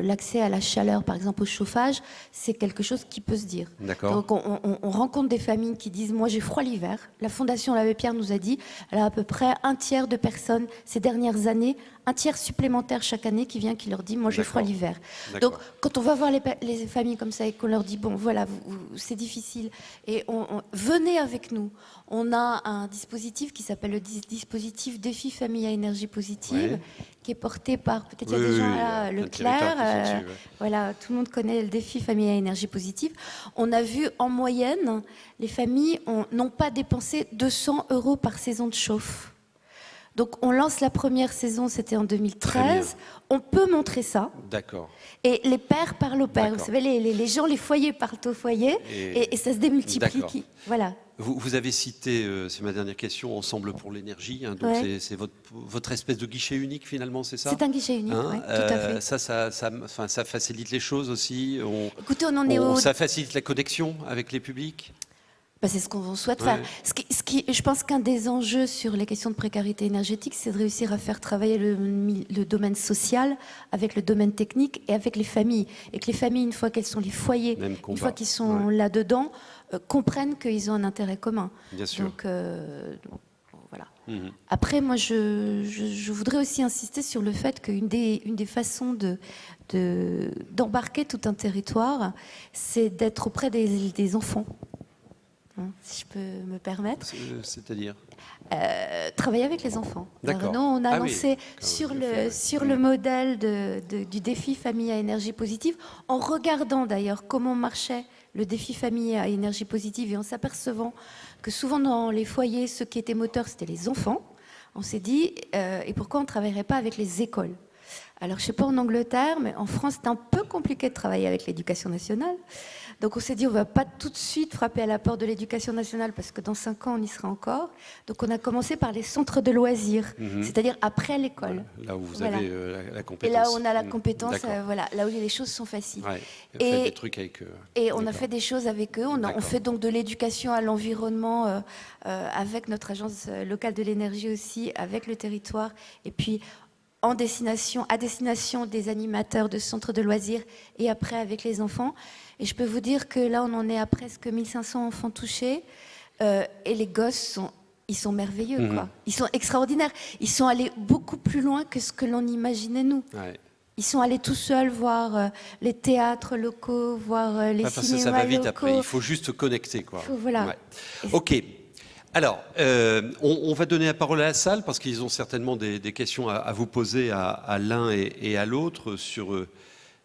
l'accès à la chaleur, par exemple au chauffage, c'est quelque chose qui peut se dire. Donc on rencontre des familles qui disent: moi j'ai froid l'hiver. La Fondation l'Abbé Pierre nous a dit, elle a à peu près un tiers de personnes ces dernières années, un tiers supplémentaire chaque année qui vient, qui leur dit: moi j'ai froid l'hiver. Donc quand on va voir les familles comme ça et qu'on leur dit: bon voilà, c'est difficile, et venez avec nous. On a un dispositif qui s'appelle le dispositif Défi Famille à énergie positive, qui est porté par, peut-être il y a des gens là, Leclerc, voilà, tout le monde connaît le Défi Famille à énergie positive. On a vu en moyenne, les familles n'ont pas dépensé 200 € par saison de chauffe. Donc on lance la première saison, c'était en Très 2013. bien. On peut montrer ça. D'accord. Et les pères parlent aux pères. Vous D'accord. savez, les gens, les foyers parlent aux foyers. Et ça se démultiplie. D'accord. Voilà. Vous avez cité, c'est ma dernière question, Ensemble pour l'énergie. Hein, donc Ouais. c'est votre espèce de guichet unique finalement, c'est ça? C'est un guichet unique, Hein, ouais, tout à fait. ça facilite les choses aussi. Écoutez, on en est au... Ça facilite la connexion avec les publics. Bah, c'est ce qu'on souhaite Ouais. faire. Je pense qu'un des enjeux sur les questions de précarité énergétique, c'est de réussir à faire travailler le domaine social avec le domaine technique et avec les familles. Et que les familles, une fois qu'elles sont les foyers, Même une combat. fois qu'ils sont là-dedans, comprennent qu'ils ont un intérêt commun. Bien sûr. Donc, voilà. Mhm. Après, moi, je voudrais aussi insister sur le fait qu'une des façons d'embarquer tout un territoire, c'est d'être auprès des enfants. Hein, si je peux me permettre, C'est-à-dire? travailler avec les enfants. D'accord. Alors, nous, on a Ah oui, lancé quand sur je fais, sur oui. le modèle du défi famille à énergie positive, en regardant d'ailleurs comment marchait le défi famille à énergie positive et en s'apercevant que souvent dans les foyers, ceux qui étaient moteurs, c'était les enfants. On s'est dit, et pourquoi on ne travaillerait pas avec les écoles? Alors, je ne sais pas en Angleterre, mais en France, c'est un peu compliqué de travailler avec l'éducation nationale. Donc, on s'est dit, on ne va pas tout de suite frapper à la porte de l'éducation nationale parce que dans 5 ans, on y sera encore. Donc, on a commencé par les centres de loisirs, c'est-à-dire après l'école. Là où vous Voilà. avez la Et compétence. là où on a la Mhm. compétence, D'accord. voilà, là où les choses sont faciles. Ouais. Et Et- faites des trucs avec eux. Et on a D'accord. fait des choses avec eux. On D'accord. fait donc de l'éducation à l'environnement avec notre agence locale de l'énergie aussi, avec le territoire. Et puis à destination des animateurs de centres de loisirs et après avec les enfants. Et je peux vous dire que là, on en est à presque 1500 enfants touchés. Et les gosses ils sont merveilleux, quoi. Ils sont extraordinaires. Ils sont allés beaucoup plus loin que ce que l'on imaginait, nous. Ouais. Ils sont allés tout seuls voir les théâtres locaux, voir les Parce que cinémas ça va vite locaux. après. Il faut juste connecter, quoi. Voilà. Ouais. Ok. Alors, on va donner la parole à la salle parce qu'ils ont certainement des questions à vous poser à l'un et à l'autre sur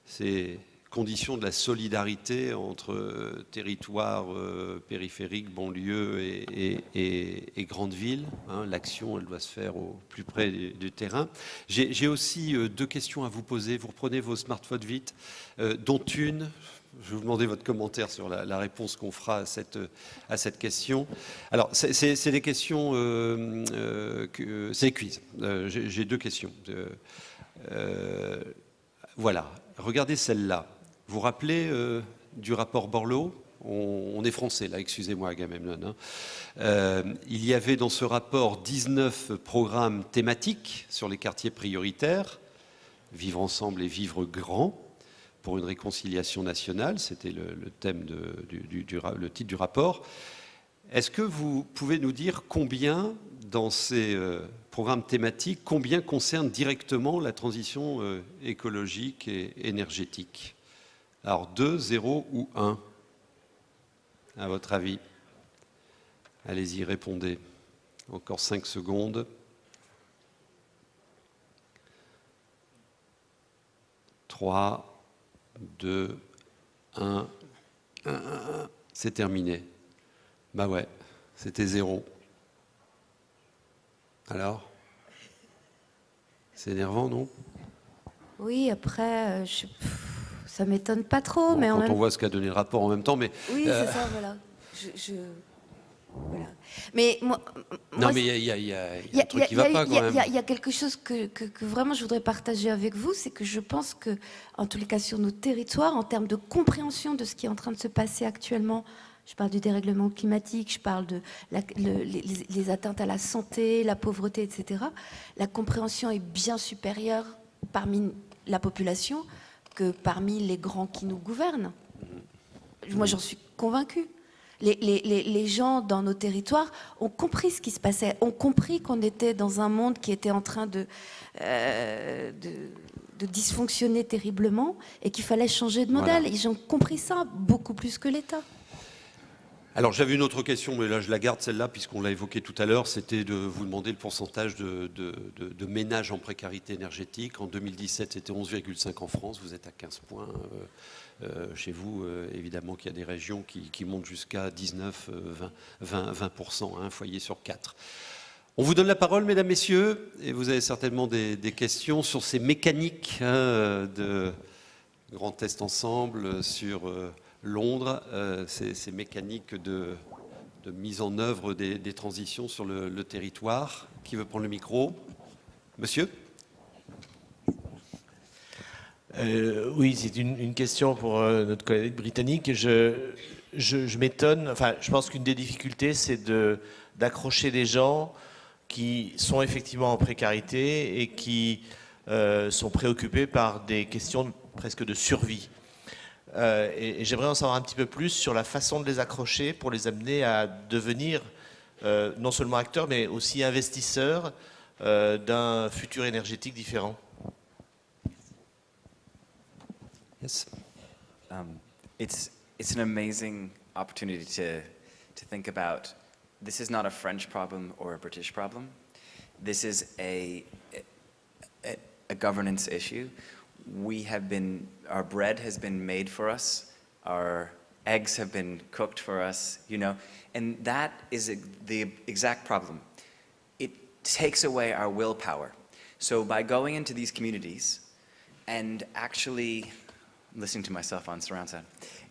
ces conditions de la solidarité entre territoires périphériques, banlieues et grandes villes. Hein, l'action, elle doit se faire au plus près du terrain. J'ai aussi 2 questions à vous poser. Vous reprenez vos smartphones vite, dont une. Je vais vous demander votre commentaire sur la réponse qu'on fera à cette question. Alors, c'est des questions, c'est des quiz. J'ai 2 questions. Voilà, regardez celle-là. Vous vous rappelez du rapport Borloo? On est français là, excusez-moi Agamemnon. Hein. Il y avait dans ce rapport 19 programmes thématiques sur les quartiers prioritaires, vivre ensemble et vivre grand, pour une réconciliation nationale, c'était le thème le titre du rapport. Est-ce que vous pouvez nous dire combien, dans ces programmes thématiques, combien concerne directement la transition écologique et énergétique? Alors 2, 0 ou 1, à votre avis? Allez-y, répondez. Encore 5 secondes. 3, 2, 1, c'est terminé. Bah ouais, c'était 0. Alors? C'est énervant, non? Oui, après, ça m'étonne pas trop, Bon, mais en quand même on voit ce qu'a donné le rapport en même temps, mais... Oui, c'est ça, voilà. Voilà. Mais moi, Non, mais il y a un truc qui ne va pas, quand même. Il y a quelque chose que vraiment je voudrais partager avec vous, c'est que je pense que, en tous les cas sur nos territoires, en termes de compréhension de ce qui est en train de se passer actuellement, je parle du dérèglement climatique, je parle de les atteintes à la santé, la pauvreté, etc. La compréhension est bien supérieure parmi la population que parmi les grands qui nous gouvernent. Moi, j'en suis convaincue. Les gens dans nos territoires ont compris ce qui se passait, ont compris qu'on était dans un monde qui était en train de dysfonctionner terriblement et qu'il fallait changer de modèle. Voilà. Ils ont compris ça beaucoup plus que l'État. Alors j'avais une autre question, mais là je la garde celle-là, puisqu'on l'a évoqué tout à l'heure, c'était de vous demander le pourcentage de ménages en précarité énergétique. En 2017, c'était 11,5 en France, vous êtes à 15 points. Chez vous, évidemment qu'il y a des régions qui montent jusqu'à 19, 20%, un foyer sur 4. On vous donne la parole, mesdames, messieurs, et vous avez certainement des questions sur ces mécaniques de Grand Est Ensemble, sur Londres, ces mécaniques de mise en œuvre des transitions sur le territoire. Qui veut prendre le micro? Monsieur? Oui, c'est une question pour notre collègue britannique. Je m'étonne, enfin, je pense qu'une des difficultés, c'est d'accrocher des gens qui sont effectivement en précarité et qui sont préoccupés par des questions presque de survie. Et j'aimerais en savoir un petit peu plus sur la façon de les accrocher pour les amener à devenir non seulement acteurs, mais aussi investisseurs d'un futur énergétique différent. Yes. It's an amazing opportunity to think about. This is not a French problem or a British problem. This is a governance issue. Our bread has been made for us, our eggs have been cooked for us, you know, and that is the exact problem. It takes away our willpower. So by going into these communities and actually, listening to myself on surround sound,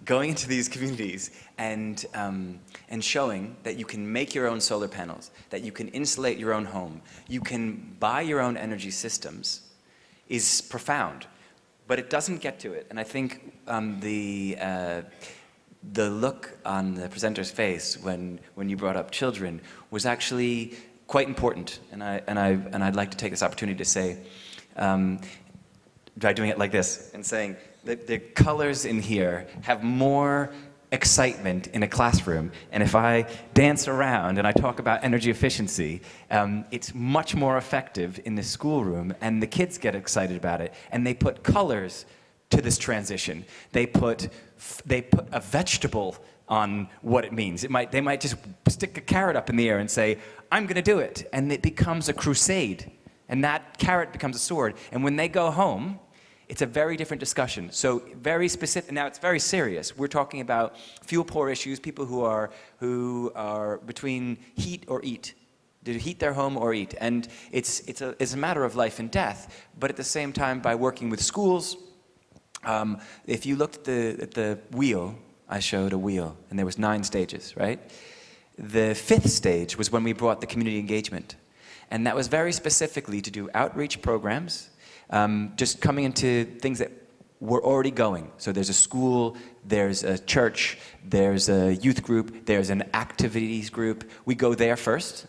going into these communities and showing that you can make your own solar panels, that you can insulate your own home, you can buy your own energy systems, is profound. But it doesn't get to it. And I think the look on the presenter's face when you brought up children was actually quite important. And I'd like to take this opportunity to say, by doing it like this and saying, the colors in here have more excitement in a classroom, and if I dance around and I talk about energy efficiency, it's much more effective in the schoolroom, and the kids get excited about it, and they put colors to this transition. They put a vegetable on what it means. They might just stick a carrot up in the air and say, I'm going to do it, and it becomes a crusade, and that carrot becomes a sword, and when they go home, it's a very different discussion. So very specific. Now it's very serious. We're talking about fuel poor issues, people who are between heat or eat, to heat their home or eat, and it's a matter of life and death. But at the same time, by working with schools, if you looked at the wheel, I showed a wheel, and there was 9 stages, right? The 5th stage was when we brought the community engagement, and that was very specifically to do outreach programs. Just coming into things that were already going. So there's a school, there's a church, there's a youth group, there's an activities group. We go there first.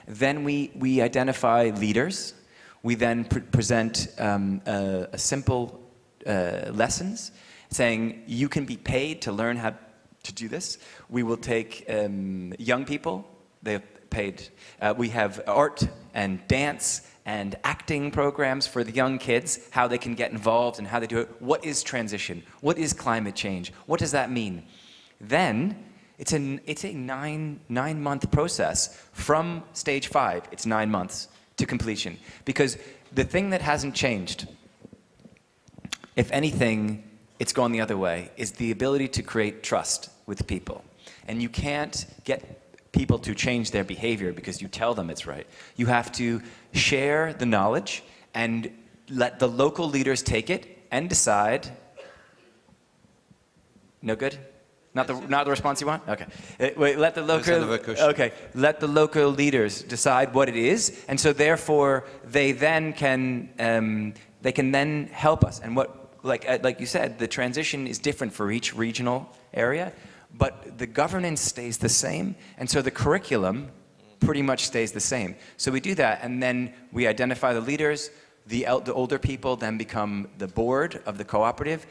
Then we identify leaders. We then present a simple lessons saying you can be paid to learn how to do this. We will take young people. They're paid. We have art and dance and acting programs for the young kids, how they can get involved and how they do it. What is transition? What is climate change? What does that mean? Then, it's a 9-month process. From stage 5, it's 9 months to completion. Because the thing that hasn't changed, if anything, it's gone the other way, is the ability to create trust with people. And you can't get people to change their behavior because you tell them it's right. You have to share the knowledge and let the local leaders take it and decide. No good? Not the response you want? Okay. Wait, let the local leaders decide what it is, and so therefore they then can then help us. And what, like you said, the transition is different for each regional area. But the governance stays the same, and so the curriculum pretty much stays the same. So we do that, and then we identify the leaders. The older people then become the board of the cooperative.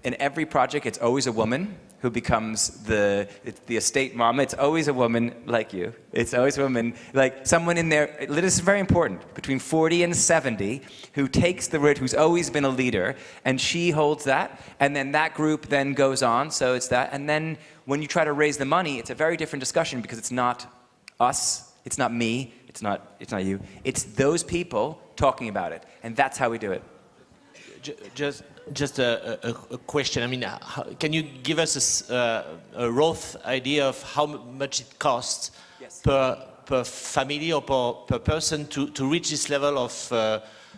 In every project, it's always a woman who becomes the estate mom. It's always a woman like you. It's always a woman, like someone in there, this is very important, between 40 and 70, who takes the road, who's always been a leader, and she holds that, and then that group then goes on, so it's that. And then when you try to raise the money, it's a very different discussion because it's not us, it's not me, it's not you, it's those people talking about it, and that's how we do it. Just a question. I mean, can you give us a rough idea of how much it costs Yes. per per family or per person to reach this level of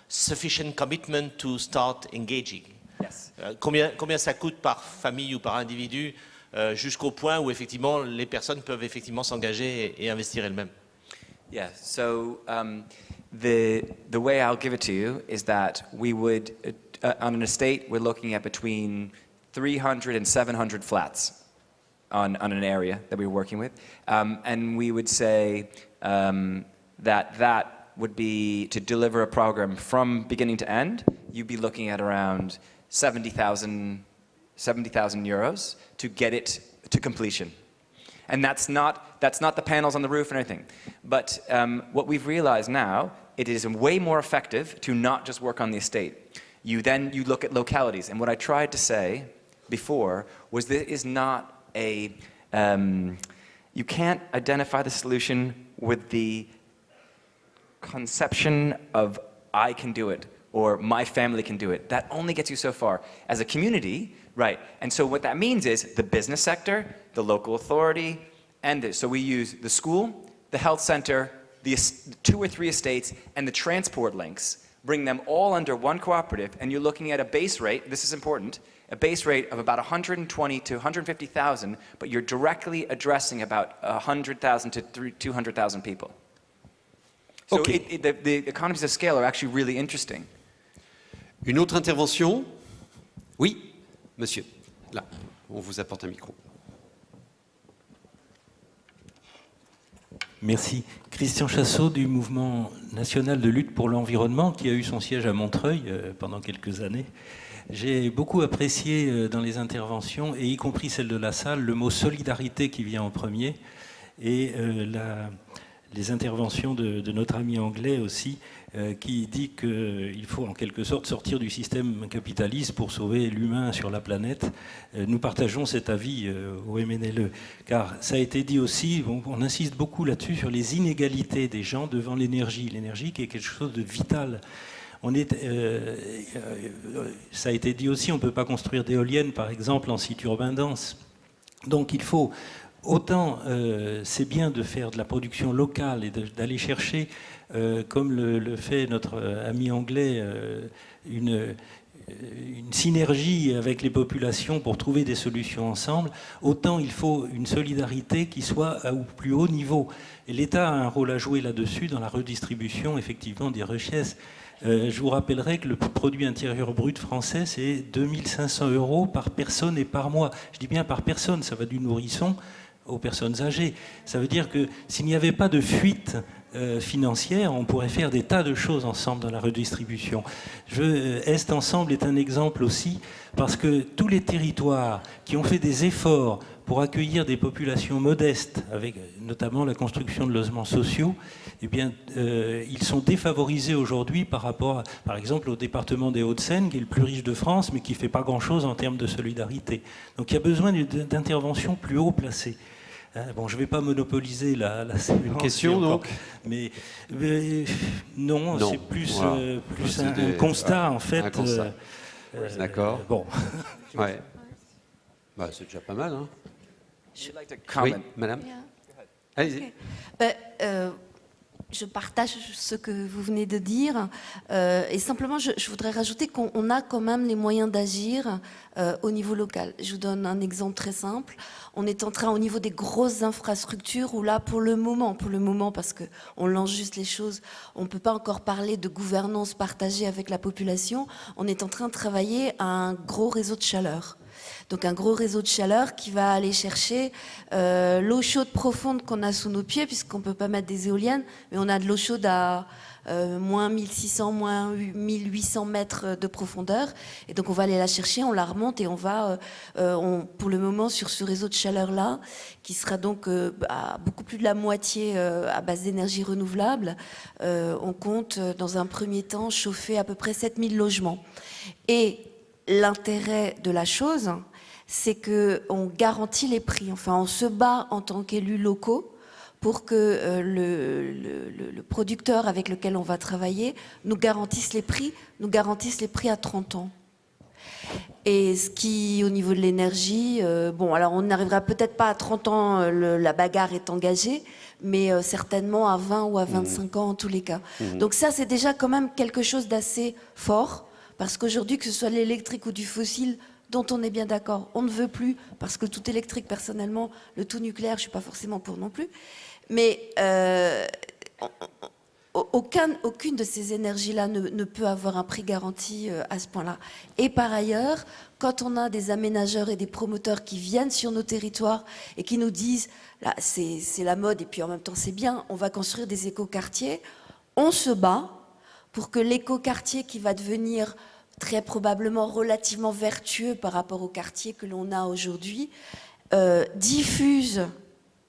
sufficient commitment to start engaging? Yes. Combien ça coûte par famille ou par individu jusqu'au point où effectivement les personnes peuvent effectivement s'engager et investir elles-mêmes? Yeah, so the way I'll give it to you is that we would, on an estate, we're looking at between 300 and 700 flats on an area that we're working with. And we would say that would be, to deliver a program from beginning to end, you'd be looking at around 70,000 euros to get it to completion. And that's not the panels on the roof and everything. But what we've realized now, it is way more effective to not just work on the estate. You look at localities. And what I tried to say before was there is not a, you can't identify the solution with the conception of I can do it or my family can do it. That only gets you so far. As a community, right, and so what that means is the business sector, the local authority, and so we use the school, the health center, the 2 or 3 estates, and the transport links, bring them all under one cooperative, and you're looking at a base rate, this is important, a base rate of about 120 to 150,000, but you're directly addressing about 100,000 to 200,000 people. So Okay. the economies of scale are actually really interesting. Une autre intervention? Oui, monsieur. Là, on vous apporte un micro. Merci. Christian Chassot du Mouvement national de lutte pour l'environnement qui a eu son siège à Montreuil pendant quelques années. J'ai beaucoup apprécié dans les interventions, et y compris celle de la salle, le mot solidarité qui vient en premier, et les interventions de notre ami anglais aussi, qui dit qu'il faut en quelque sorte sortir du système capitaliste pour sauver l'humain sur la planète. Nous partageons cet avis au MNLE, car ça a été dit aussi, on insiste beaucoup là-dessus, sur les inégalités des gens devant l'énergie. L'énergie qui est quelque chose de vital. Ça a été dit aussi, on ne peut pas construire d'éoliennes, par exemple, en site urbain dense. Donc il faut, autant c'est bien de faire de la production locale et d'aller chercher, comme le fait notre ami anglais, une synergie avec les populations pour trouver des solutions ensemble, autant il faut une solidarité qui soit au plus haut niveau. Et l'État a un rôle à jouer là-dessus, dans la redistribution, effectivement, des richesses. Je vous rappellerai que le produit intérieur brut français, c'est 2500 € par personne et par mois. Je dis bien par personne, ça va du nourrisson aux personnes âgées. Ça veut dire que s'il n'y avait pas de fuite financière, on pourrait faire des tas de choses ensemble dans la redistribution. Est Ensemble est un exemple aussi, parce que tous les territoires qui ont fait des efforts pour accueillir des populations modestes, avec notamment la construction de logements sociaux, eh bien, ils sont défavorisés aujourd'hui par rapport, par exemple, au département des Hauts-de-Seine, qui est le plus riche de France, mais qui ne fait pas grand-chose en termes de solidarité. Donc il y a besoin d'interventions plus haut placées. Bon, je ne vais pas monopoliser la séance. Une question, donc non, c'est plus, voilà. plus un constat, en fait. Un constat. D'accord. Bon. Ouais. Bah, c'est déjà pas mal, hein. Would you like to Oui, comment? madame. Yeah. Allez-y. Ok. Je partage ce que vous venez de dire, et simplement je voudrais rajouter qu'on a quand même les moyens d'agir au niveau local. Je vous donne un exemple très simple. On est en train, au niveau des grosses infrastructures, où là pour le moment, parce qu'on lance juste les choses, on ne peut pas encore parler de gouvernance partagée avec la population, on est en train de travailler à un gros réseau de chaleur. Donc un gros réseau de chaleur qui va aller chercher l'eau chaude profonde qu'on a sous nos pieds, puisqu'on ne peut pas mettre des éoliennes, mais on a de l'eau chaude à moins 1600, moins 1800 mètres de profondeur. Et donc on va aller la chercher, on la remonte et on va, pour le moment, sur ce réseau de chaleur-là, qui sera donc à beaucoup plus de la moitié à base d'énergie renouvelable, on compte dans un premier temps chauffer à peu près 7000 logements. Et l'intérêt de la chose, c'est qu'on garantit les prix. Enfin, on se bat en tant qu'élus locaux pour que le producteur avec lequel on va travailler nous garantisse les prix à 30 ans. Et ce qui, au niveau de l'énergie, bon, alors on n'arrivera peut-être pas à 30 ans, la bagarre est engagée, mais certainement à 20 ou à 25 ans en tous les cas. Donc ça, c'est déjà quand même quelque chose d'assez fort, parce qu'aujourd'hui, que ce soit l'électrique ou du fossile, dont on est bien d'accord, on ne veut plus, parce que tout électrique, personnellement, le tout nucléaire, je ne suis pas forcément pour non plus, mais aucune de ces énergies-là ne peut avoir un prix garanti à ce point-là. Et par ailleurs, quand on a des aménageurs et des promoteurs qui viennent sur nos territoires et qui nous disent, là, c'est la mode et puis en même temps c'est bien, on va construire des écoquartiers, on se bat pour que l'écoquartier qui va devenir très probablement relativement vertueux par rapport au quartier que l'on a aujourd'hui, diffuse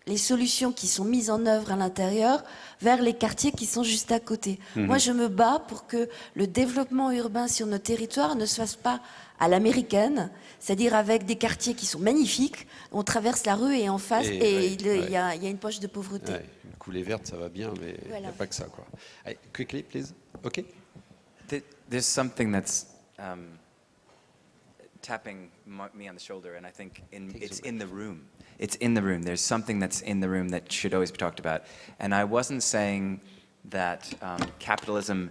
les solutions qui sont mises en œuvre à l'intérieur vers les quartiers qui sont juste à côté. Moi, je me bats pour que le développement urbain sur nos territoires ne se fasse pas à l'américaine, c'est-à-dire avec des quartiers qui sont magnifiques, on traverse la rue et en face, il y a une poche de pauvreté. Ouais, une coulée verte, ça va bien, mais il n'y a pas que ça, quoi. Allez, quickly, please. OK. There's something that's tapping me on the shoulder, and I think it's in the room. It's in the room. There's something that's in the room that should always be talked about. And I wasn't saying that capitalism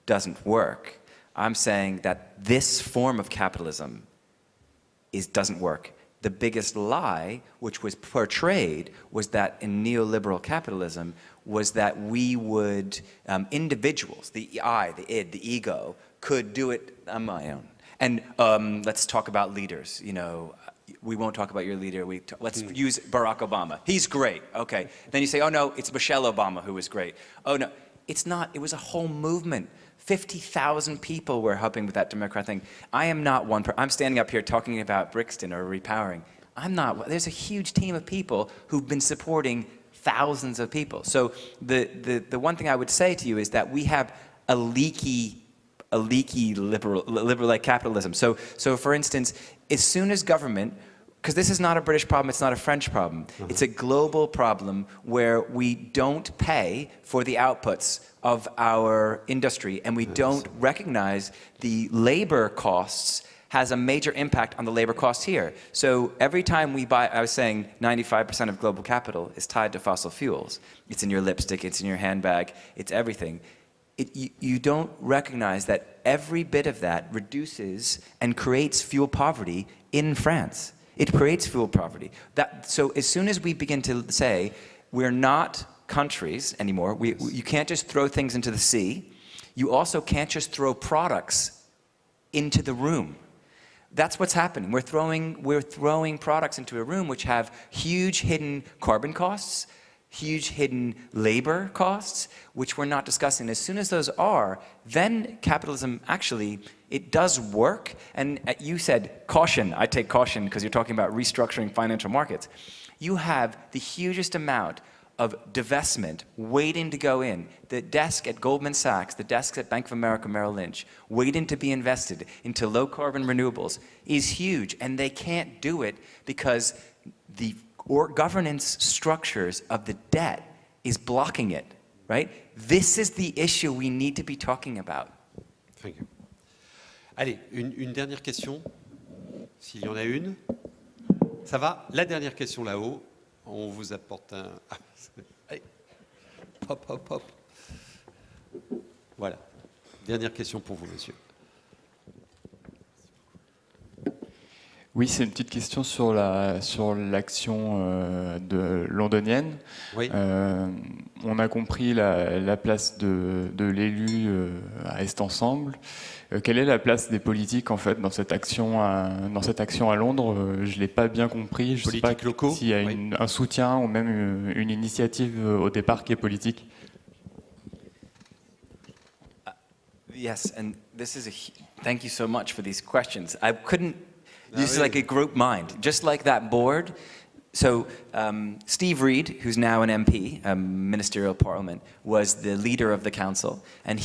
doesn't work. I'm saying that this form of capitalism doesn't work. The biggest lie which was portrayed was that in neoliberal capitalism was that we would, individuals, the I, the id, the ego, could do it on my own. And let's talk about leaders, you know. We won't talk about your leader. Let's use Barack Obama. He's great. Okay. Then you say, oh no, it's Michelle Obama who was great. Oh no, it's not. It was a whole movement. 50,000 people were helping with that Democrat thing. I am not one person. I'm standing up here talking about Brixton or repowering. I'm not. There's a huge team of people who've been supporting thousands of people. So the one thing I would say to you is that we have a leaky liberal like capitalism. So for instance, as soon as government, because this is not a British problem, it's not a French problem, it's a global problem where we don't pay for the outputs of our industry and we don't recognize the labor costs has a major impact on the labor costs here. So every time we buy, I was saying 95% of global capital is tied to fossil fuels. It's in your lipstick, it's in your handbag, it's everything. You don't recognize that every bit of that reduces and creates fuel poverty in France. It creates fuel poverty. So as soon as we begin to say we're not countries anymore, you can't just throw things into the sea, you also can't just throw products into the room. That's what's happening. We're throwing products into a room which have huge hidden carbon costs, huge hidden labor costs, which we're not discussing. As soon as those are, then capitalism actually, it does work. And you said caution. I take caution because you're talking about restructuring financial markets. You have the hugest amount of divestment waiting to go in. The desk at Goldman Sachs, the desks at Bank of America Merrill Lynch, waiting to be invested into low carbon renewables is huge. And they can't do it because the governance structures of the debt is blocking it, right? This is the issue we need to be talking about. Thank you. Allez, une dernière question, s'il y en a une. Ça va? La dernière question là-haut. On vous apporte un... Allez, hop, hop, hop. Voilà. Dernière question pour vous, monsieur. Oui, c'est une petite question sur l'action londonienne. Oui. On a compris la place de l'élu à Est Ensemble. Quelle est la place des politiques en fait dans cette action à Londres? Je ne l'ai pas bien compris. Je ne sais pas s'il y a un soutien ou même une initiative au départ qui est politique. Yes, and thank you so much for these questions. I couldn't. This is like a group mind, just like that board. So Steve Reid, who's now an MP, a ministerial parliament, was the leader of the council, and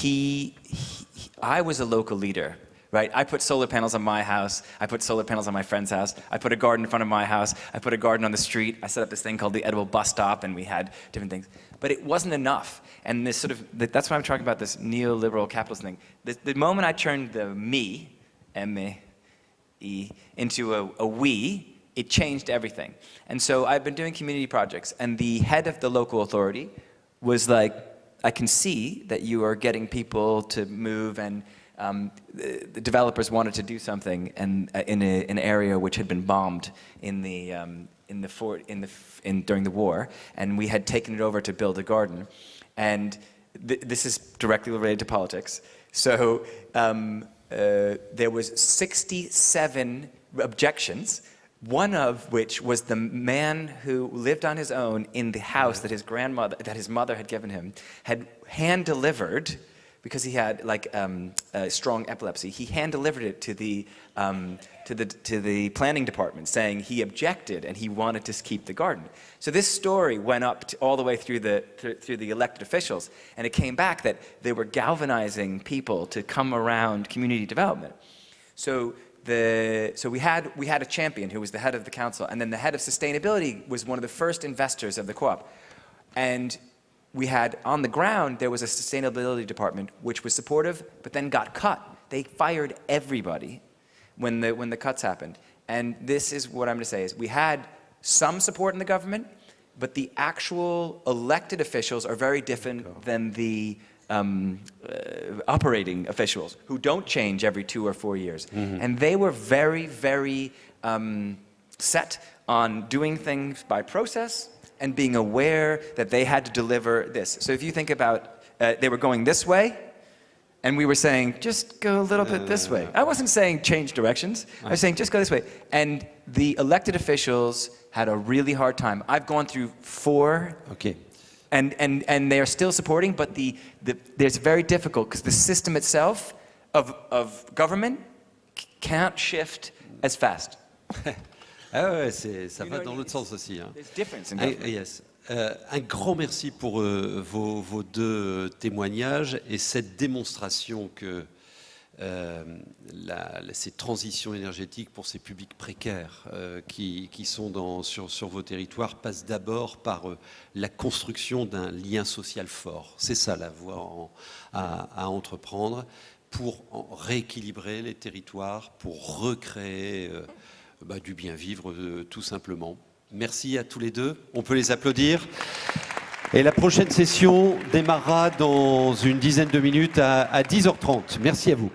I was a local leader, right? I put solar panels on my house, I put solar panels on my friend's house, I put a garden in front of my house, I put a garden on the street, I set up this thing called the Edible Bus Stop, and we had different things. But it wasn't enough, and this that's why I'm talking about this neoliberal capitalism thing. The moment I turned the me, E into a we, it changed everything. And so I've been doing community projects, and the head of the local authority was like, I can see that you are getting people to move, and the developers wanted to do something and in an area which had been bombed during the war, and we had taken it over to build a garden. And this is directly related to politics. So there was 67 objections, one of which was the man who lived on his own in the house that his mother had given him, had hand-delivered, because he had like strong epilepsy, he hand-delivered it to the planning department, saying he objected and he wanted to keep the garden. So this story went up all the way through the elected officials, and it came back that they were galvanizing people to come around community development. So we had a champion who was the head of the council, and then the head of sustainability was one of the first investors of the co-op. And we had, on the ground, there was a sustainability department which was supportive, but then got cut. They fired everybody when the cuts happened. And this is what I'm going to say, is we had some support in the government, but the actual elected officials are very different than the operating officials, who don't change every 2 or 4 years. And they were very, very set on doing things by process and being aware that they had to deliver this. So if you think about, they were going this way, and we were saying, just go a little bit this way. I wasn't saying change directions. I was saying, just go this way. And the elected officials had a really hard time. I've gone through 4. Okay. And they are still supporting, but there's very difficult, because the system itself of government can't shift as fast. Ah ouais, ça va dans l'autre sens aussi. Hein. There's difference in government. Yes. Un grand merci pour vos 2 témoignages et cette démonstration que ces transitions énergétiques pour ces publics précaires qui sont sur vos territoires passent d'abord par la construction d'un lien social fort. C'est ça la voie à entreprendre pour rééquilibrer les territoires, pour recréer du bien-vivre tout simplement. Merci à tous les 2. On peut les applaudir. Et la prochaine session démarrera dans une dizaine de minutes à 10h30. Merci à vous.